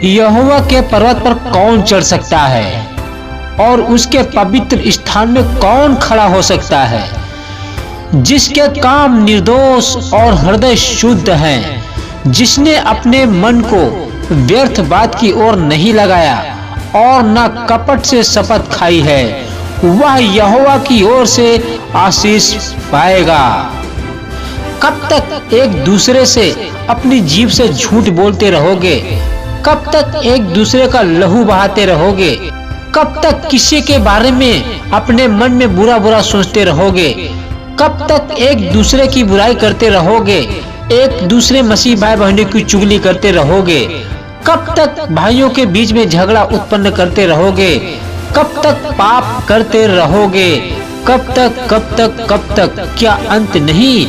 यहोवा के पर्वत पर कौन चढ़ सकता है और उसके पवित्र स्थान में कौन खड़ा हो सकता है? जिसके काम निर्दोष और हृदय शुद्ध हैं, जिसने अपने मन को व्यर्थ बात की ओर नहीं लगाया और न कपट से शपथ खाई है, वह यहोवा की ओर से आशीष पाएगा। कब तक एक दूसरे से अपनी जीभ से झूठ बोलते रहोगे? कब तक एक दूसरे का लहू बहाते रहोगे? कब तक किसी के बारे में अपने मन में बुरा बुरा सोचते रहोगे? कब तक एक दूसरे की बुराई करते रहोगे? एक दूसरे मसीह भाई बहनों की चुगली करते रहोगे? कब तक भाइयों के बीच में झगड़ा उत्पन्न करते रहोगे? कब तक पाप करते रहोगे? कब तक क्या अंत नहीं?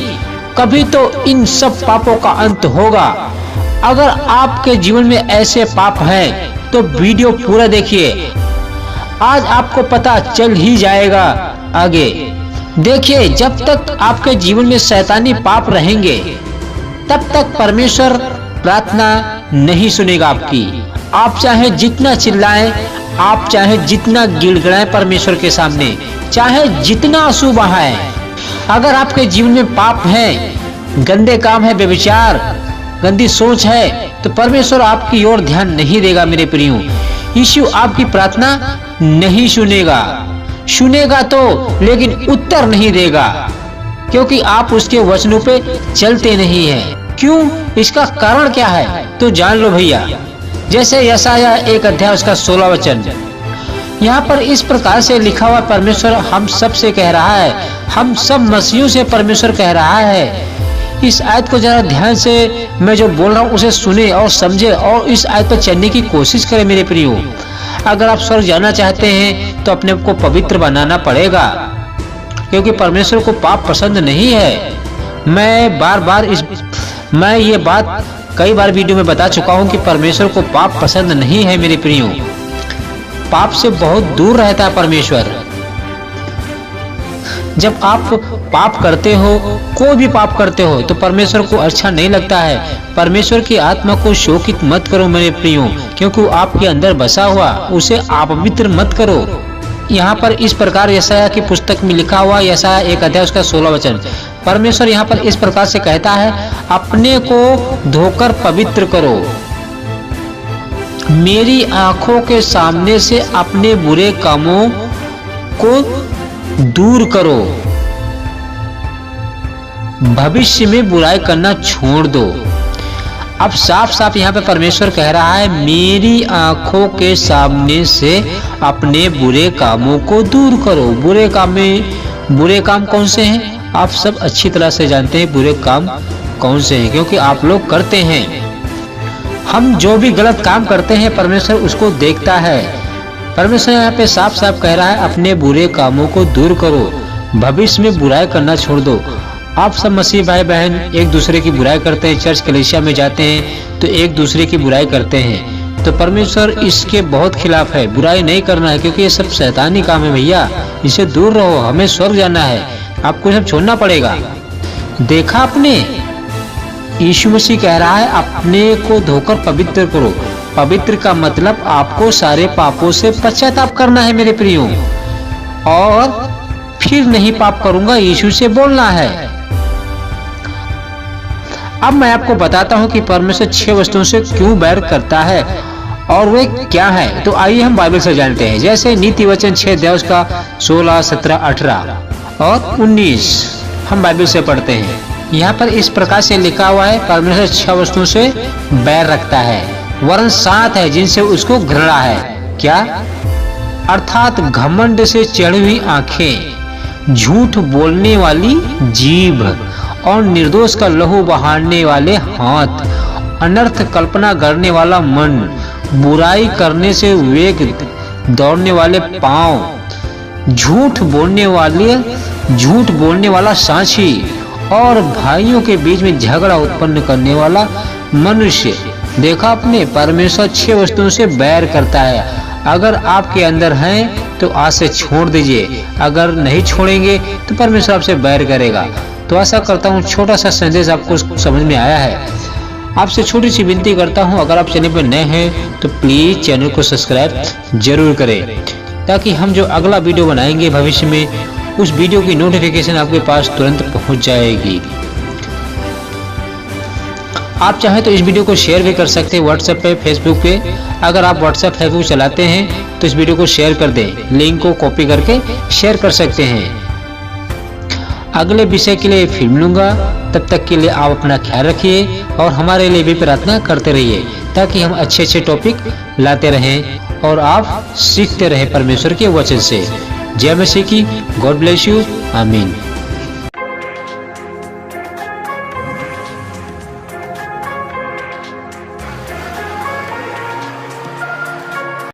कभी तो इन सब पापों का अंत होगा। अगर आपके जीवन में ऐसे पाप हैं तो वीडियो पूरा देखिए, आज आपको पता चल ही जाएगा। आगे देखिए, जब तक आपके जीवन में शैतानी पाप रहेंगे तब तक परमेश्वर प्रार्थना नहीं सुनेगा आपकी। आप चाहे जितना चिल्लाएं, आप चाहे जितना गिड़गिड़ाएं परमेश्वर के सामने, चाहे जितना आंसू बहाएं, अगर आपके जीवन में पाप है, गंदे काम है, व्यभिचार, गंदी सोच है, तो परमेश्वर आपकी ओर ध्यान नहीं देगा। मेरे प्रियो, यीशु आपकी प्रार्थना नहीं सुनेगा। सुनेगा तो लेकिन उत्तर नहीं देगा, क्योंकि आप उसके वचनों पे चलते नहीं हैं। क्यों? इसका कारण क्या है तो जान लो भैया। जैसे यशायाह 1 अध्याय उसका 16 वचन, यहाँ पर इस प्रकार से लिखा हुआ परमेश्वर हम सब से कह रहा है, हम सब मसीहों से परमेश्वर कह रहा है। इस आयत को जरा ध्यान से मैं जो बोल रहा हूँ उसे सुने और समझे और इस आयत पर चलने की कोशिश करें। मेरे प्रियो, अगर आप स्वर्ग जाना चाहते हैं तो अपने को पवित्र बनाना पड़ेगा, क्योंकि परमेश्वर को पाप पसंद नहीं है। मैं ये बात कई बार वीडियो में बता चुका हूँ कि परमेश्वर को पाप पसंद नहीं है। मेरे प्रियो, पाप से बहुत दूर रहता है परमेश्वर। जब आप पाप करते हो, कोई भी पाप करते हो, तो परमेश्वर को अच्छा नहीं लगता है। परमेश्वर की आत्मा को शोकित मत करो मेरे प्रियो, क्योंकि आपके अंदर बसा हुआ उसे अपवित्र मत करो। यहाँ पर इस प्रकार यशायाह की पुस्तक में लिखा हुआ, यशायाह 1 अध्याय उसका 16 वचन, परमेश्वर यहाँ पर इस प्रकार से कहता है, अपने को धोकर पवित्र करो, मेरी आंखों के सामने से अपने बुरे कामों को दूर करो, भविष्य में बुराई करना छोड़ दो। अब साफ साफ यहाँ पे परमेश्वर कह रहा है, मेरी आंखों के सामने से अपने बुरे कामों को दूर करो। बुरे काम कौन से हैं? आप सब अच्छी तरह से जानते हैं बुरे काम कौन से हैं, क्योंकि आप लोग करते हैं। हम जो भी गलत काम करते हैं परमेश्वर उसको देखता है। परमेश्वर यहाँ पे साफ साफ कह रहा है, अपने बुरे कामों को दूर करो, भविष्य में बुराई करना छोड़ दो। आप सब मसीह भाई बहन एक दूसरे की बुराई करते हैं, चर्च कलीसिया में जाते हैं तो एक दूसरे की बुराई करते हैं, तो परमेश्वर इसके बहुत खिलाफ है। बुराई नहीं करना है, क्योंकि ये सब शैतानी काम है भैया, इससे दूर रहो। हमें स्वर्ग जाना है, आपको सब छोड़ना पड़ेगा। देखा आपने, यीशु मसीह कह रहा है, अपने को धोकर पवित्र करो। पवित्र का मतलब आपको सारे पापों से पश्चाताप करना है मेरे प्रियो, और फिर नहीं पाप करूंगा, यीशु से बोलना है। अब मैं आपको बताता हूं कि परमेश्वर 6 वस्तुओं से क्यों बैर करता है और वे क्या है। तो आइए हम बाइबल से जानते हैं। जैसे नीति वचन 6 अध्याय उसका 16, 17, 18 और 19 हम बाइबल से पढ़ते हैं। यहाँ पर इस प्रकार से लिखा हुआ है, परमेश्वर 6 वस्तुओं से बैर रखता है, वरन 7 है जिनसे उसको घृणा है। क्या? अर्थात घमंड से चढ़ी हुई आंखें, झूठ बोलने वाली जीभ और निर्दोष का लहू बहाने वाले हाथ, अनर्थ कल्पना करने वाला मन, बुराई करने से वेग दौड़ने वाले पांव, झूठ बोलने वाला साक्षी और भाइयों के बीच में झगड़ा उत्पन्न करने वाला मनुष्य। देखा आपने, परमेश्वर 6 वस्तुओं से बैर करता है। अगर आपके अंदर हैं तो आज से छोड़ दीजिए, अगर नहीं छोड़ेंगे तो परमेश्वर आपसे बैर करेगा। तो आशा करता हूँ छोटा सा संदेश आपको समझ में आया है। आपसे छोटी सी विनती करता हूं, अगर आप चैनल पर नए हैं तो प्लीज चैनल को सब्सक्राइब जरूर करें, ताकि हम जो अगला वीडियो बनाएंगे भविष्य में उस वीडियो की नोटिफिकेशन आपके पास तुरंत पहुंच जाएगी। आप चाहें तो इस वीडियो को शेयर भी कर सकते हैं व्हाट्सएप पे, फेसबुक पे। अगर आप व्हाट्सएप फेसबुक चलाते हैं तो इस वीडियो को शेयर कर दें, लिंक को कॉपी करके शेयर कर सकते हैं। अगले विषय के लिए फिर मिलूंगा, तब तक के लिए आप अपना ख्याल रखिए और हमारे लिए भी प्रार्थना करते रहिए, ताकि हम अच्छे अच्छे टॉपिक लाते रहें और आप सीखते रहें परमेश्वर के वचन से। जय मसीह की। God bless you. आमीन।